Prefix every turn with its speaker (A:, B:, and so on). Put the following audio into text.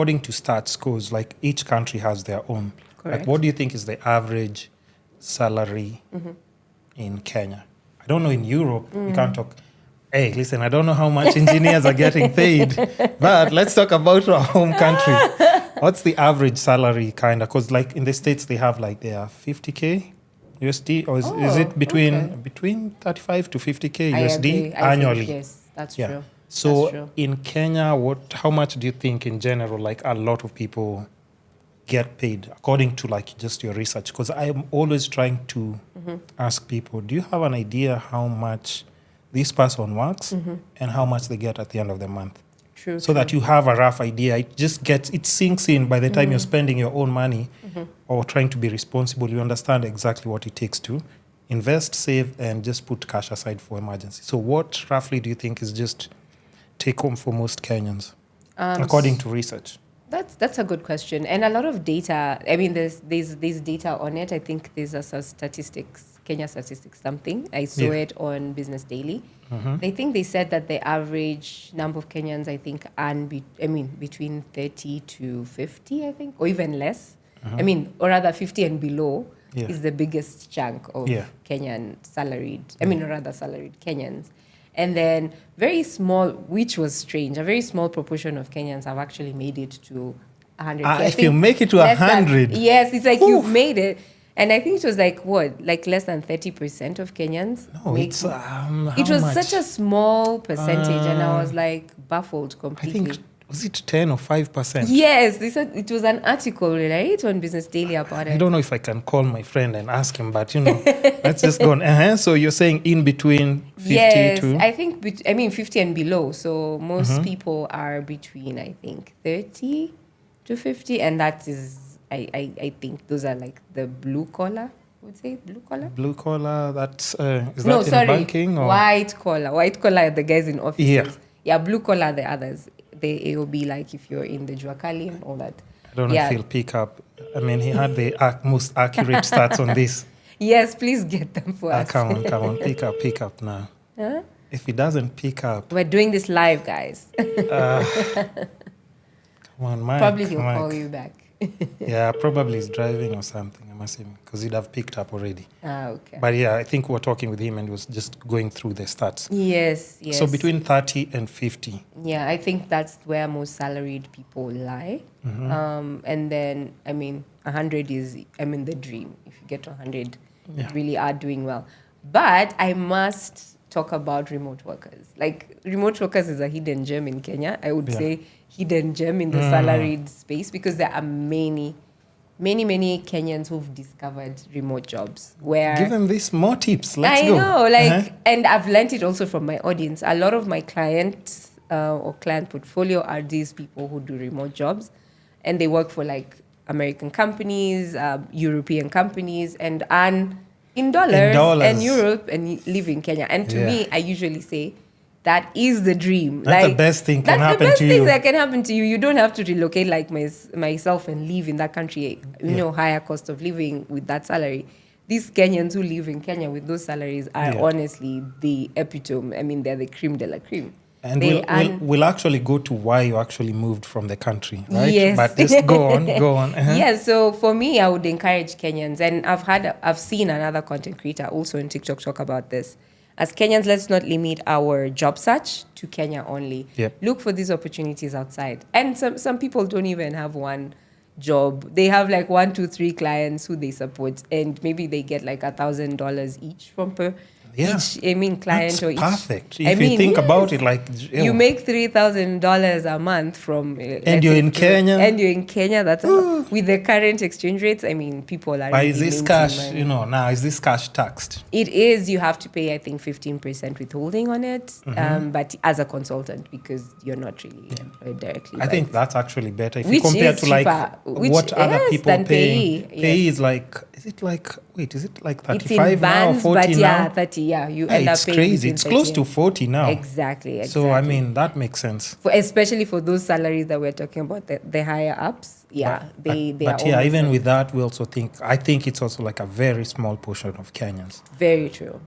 A: according to stats, because like each country has their own.
B: Correct.
A: Like, what do you think is the average salary in Kenya? I don't know in Europe. We can't talk. Hey, listen, I don't know how much engineers are getting paid, but let's talk about our home country. What's the average salary kind of? Because like in the States, they have like their 50K USD, or is it between 35 to 50K USD annually?
B: Yes, that's
A: Yeah.
B: true.
A: So
B: That's true.
A: in Kenya, how much do you think in general, like a lot of people get paid according to like just your research? Because I'm always trying to ask people, do you have an idea how much this person works and how much they get at the end of the month?
B: True.
A: So that you have a rough idea. It sinks in by the time you're spending your own money or trying to be responsible. You understand exactly what it takes to invest, save, and just put cash aside for emergency. So what roughly do you think is just take home for most Kenyans, according to research?
B: That's a good question, and a lot of data. I mean, there's data on it. I think there's a statistics, Kenya statistics something. I saw it on Business Daily. I think they said that the average number of Kenyans, I think, earn between 30 to 50, I think, or even less. I mean, or rather 50 and below is the biggest chunk of Kenyan salaried. Salaried Kenyans. And then very small, which was strange, a very small proportion of Kenyans have actually made it to 100K.
A: If you make it to 100.
B: Yes, it's like you've made it. And I think it was like, less than 30% of Kenyans.
A: No, it's
B: it was such a small percentage, and I was like baffled completely.
A: I think, was it 10 or 5%?
B: Yes, they said it was an article, right, on Business Daily about it.
A: I don't know if I can call my friend and ask him, but let's just go on. So you're saying in between 50 to?
B: I think, 50 and below. So most people are between, I think, 30 to 50. And that is, I think those are like the blue collar, I would say, blue collar?
A: Blue collar, that's, is that in banking? Or?
B: White collar. White collar are the guys in offices. Yeah, blue collar are the others. The AOB, like if you're in the Juakali and all that.
A: I don't know if he'll pick up. I mean, he had the most accurate stats on this.
B: Yes, please get them for us.
A: Come on, pick up now.
B: Huh?
A: If he doesn't pick up...
B: We're doing this live, guys.
A: Come on, Mike.
B: Probably he'll call you back.
A: Yeah, probably he's driving or something, I'm assuming, because he'd have picked up already.
B: Okay.
A: But yeah, I think we were talking with him and he was just going through the stats.
B: Yes.
A: So between 30 and 50.
B: Yeah, I think that's where most salaried people lie. And then, 100 is, the dream. If you get to 100, you really are doing well. But I must talk about remote workers. Like, remote workers is a hidden gem in Kenya. I would say hidden gem in the salaried space, because there are many Kenyans who've discovered remote jobs. Where
A: give them this more tips. Let's go.
B: I know, and I've learned it also from my audience. A lot of my clients or client portfolio are these people who do remote jobs, and they work for like American companies, European companies, and earn in dollars and Europe and live in Kenya. And to me, I usually say that is the dream.
A: That's the best thing can happen to you.
B: That's the best thing that can happen to you. You don't have to relocate like myself and live in that country, higher cost of living with that salary. These Kenyans who live in Kenya with those salaries are honestly the epitome. They're the creme de la creme.
A: And we'll actually go to why you actually moved from the country, right?
B: Yes.
A: But just go on.
B: Yeah, so for me, I would encourage Kenyans, and I've seen another content creator also on TikTok talk about this. As Kenyans, let's not limit our job search to Kenya only.
A: Yep.
B: Look for these opportunities outside. And some people don't even have one job. They have like 1, 2, 3 clients who they support, and maybe they get like $1,000 each from each client.
A: That's
B: or each.
A: Perfect. If you think about it, like
B: you make $3,000 a month from
A: and you're in Kenya.
B: And you're in Kenya. That's with the current exchange rates. People are.
A: But is this cash? Now is this cash taxed?
B: It is. You have to pay, I think, 15% withholding on it. But as a consultant, because you're not really employed directly.
A: I think that's actually better if
B: which
A: you compare
B: is
A: to like
B: cheaper,
A: what other people pay.
B: Pay
A: is like. Is it like 35
B: it's in bands,
A: now or 40 now?
B: 30. Yeah, you end up paying.
A: It's crazy. It's close to 40 now.
B: Exactly.
A: So that makes sense.
B: Especially for those salaries that we're talking about, the higher ups. Yeah, they are.
A: Even with that, we also think. I think it's also like a very small portion of Kenyans.
B: Very true.